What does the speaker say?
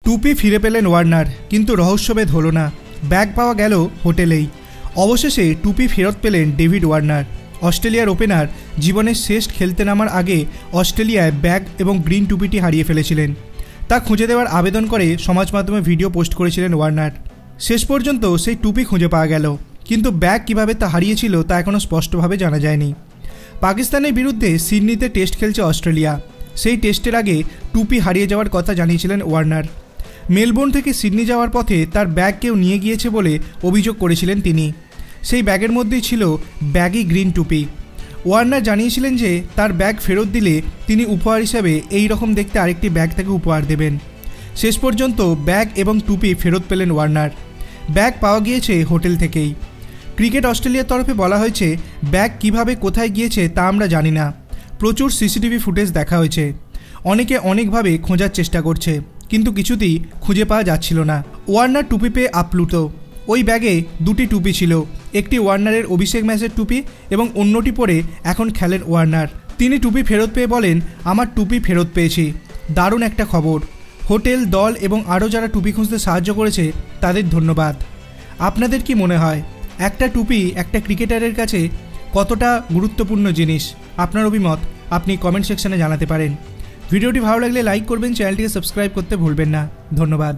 টুপি ফিরে পেলেন ওয়ার্নার, কিন্তু রহস্যভেদ হলো না। ব্যাগ পাওয়া গেল হোটেলেই। অবশেষে টুপি ফেরত পেলেন ডেভিড ওয়ার্নার। অস্ট্রেলিয়ার ওপেনার জীবনের শেষ খেলতে নামার আগে অস্ট্রেলিয়ায় ব্যাগ এবং গ্রিন টুপিটি হারিয়ে ফেলেছিলেন। তা খুঁজে দেওয়ার আবেদন করে সমাজ মাধ্যমে ভিডিও পোস্ট করেছিলেন ওয়ার্নার। শেষ পর্যন্ত সেই টুপি খুঁজে পাওয়া গেল, কিন্তু ব্যাগ কীভাবে তা হারিয়েছিল তা এখনও স্পষ্টভাবে জানা যায়নি। পাকিস্তানের বিরুদ্ধে সিডনিতে টেস্ট খেলছে অস্ট্রেলিয়া। সেই টেস্টের আগে টুপি হারিয়ে যাওয়ার কথা জানিয়েছিলেন ওয়ার্নার। মেলবোর্ন থেকে সিডনি যাওয়ার পথে তার ব্যাগ কেউ নিয়ে গিয়েছে বলে অভিযোগ করেছিলেন তিনি। সেই ব্যাগের মধ্যেই ছিল ব্যাগি গ্রিন টুপি। ওয়ার্নার জানিয়েছিলেন যে তার ব্যাগ ফেরত দিলে তিনি উপহার হিসাবে এই রকম দেখতে আরেকটি ব্যাগ তাকে উপহার দেবেন। শেষ পর্যন্ত ব্যাগ এবং টুপি ফেরত পেলেন ওয়ার্নার। ব্যাগ পাওয়া গিয়েছে হোটেল থেকেই। ক্রিকেট অস্ট্রেলিয়ার তরফে বলা হয়েছে, ব্যাগ কিভাবে কোথায় গিয়েছে তা আমরা জানি না। প্রচুর সিসিটিভি ফুটেজ দেখা হয়েছে। অনেকে অনেকভাবে খোঁজার চেষ্টা করছে, কিন্তু কিছুতেই খুঁজে পাওয়া যাচ্ছিল না। ওয়ার্নার টুপি পেয়ে আপ্লুত। ওই ব্যাগে দুটি টুপি ছিল, একটি ওয়ার্নারের অভিষেক ম্যাচের টুপি এবং অন্যটি পরে এখন খেলেন ওয়ার্নার। তিনি টুপি ফেরত পেয়ে বলেন, আমার টুপি ফেরত পেয়েছি। দারুণ একটা খবর। হোটেল, দল এবং আরও যারা টুপি খুঁজতে সাহায্য করেছে তাদের ধন্যবাদ। আপনাদের কি মনে হয় একটা টুপি একটা ক্রিকেটারের কাছে কতটা গুরুত্বপূর্ণ জিনিস? আপনার অভিমত আপনি কমেন্ট সেকশনে জানাতে পারেন। ভিডিওটি ভালো লাগলে লাইক করবেন, চ্যানেলটিকে সাবস্ক্রাইব করতে ভুলবেন না। ধন্যবাদ।